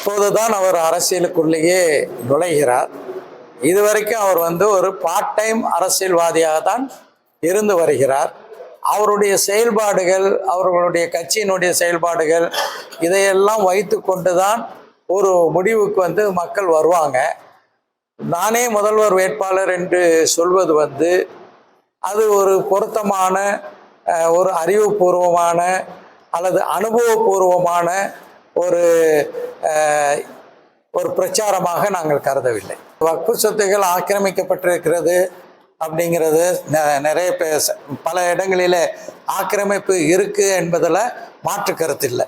இப்போதுதான் அவர் அரசியலுக்குள்ளேயே நுழைகிறார். இதுவரைக்கும் அவர் ஒரு பார்ட் டைம் அரசியல்வாதியாக தான் இருந்து வருகிறார். அவருடைய செயல்பாடுகள், அவர்களுடைய கட்சியினுடைய செயல்பாடுகள், இதையெல்லாம் வைத்து கொண்டு தான் ஒரு முடிவுக்கு மக்கள் வருவாங்க. நானே முதல்வர் வேட்பாளர் என்று சொல்வது அது ஒரு பொருத்தமான, ஒரு அறிவுபூர்வமான அல்லது அனுபவபூர்வமான ஒரு பிரச்சாரமாக நாங்கள் கருதவில்லை. வக்ஃபு சொத்துகள் ஆக்கிரமிக்கப்பட்டிருக்கிறது அப்படிங்கிறது நிறைய பல இடங்களில் ஆக்கிரமிப்பு இருக்குது என்பதில் மாற்று கருத்து இல்லை.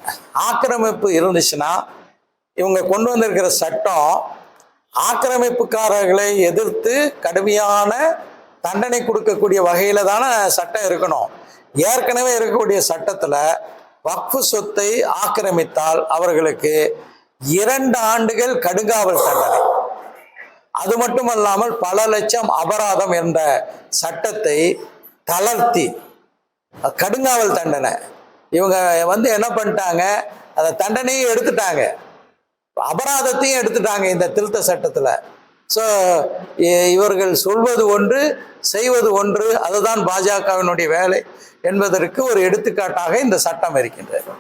ஆக்கிரமிப்பு இருந்துச்சுன்னா இவங்க கொண்டு வந்திருக்கிற சட்டம் ஆக்கிரமிப்புக்காரர்களை எதிர்த்து கடுமையான தண்டனை கொடுக்கக்கூடிய வகையில் தானே சட்டம் இருக்கணும். ஏற்கனவே இருக்கக்கூடிய சட்டத்தில் வக்ஃபு சொத்தை ஆக்கிரமித்தால் அவர்களுக்கு 2 ஆண்டுகள் கடுங்காவல் தண்டனை, அது மட்டுமல்லாமல் பல லட்சம் அபராதம் என்ற சட்டத்தை தளர்த்தி கடுங்காவல் தண்டனை. இவங்க என்ன பண்ணிட்டாங்க, அந்த தண்டனையும் எடுத்துட்டாங்க, அபராதத்தையும் எடுத்துட்டாங்க இந்த திருத்த சட்டத்தில். ஸோ இவர்கள் சொல்வது ஒன்று, செய்வது ஒன்று, அதுதான் பாஜகவினுடைய வேலை என்பதற்கு ஒரு எடுத்துக்காட்டாக இந்த சட்டம் இருக்கின்றது.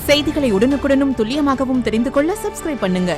செய்திகளை உடனுக்குடனும் துல்லியமாகவும் தெரிந்து கொள்ள சப்ஸ்கிரைப் பண்ணுங்க.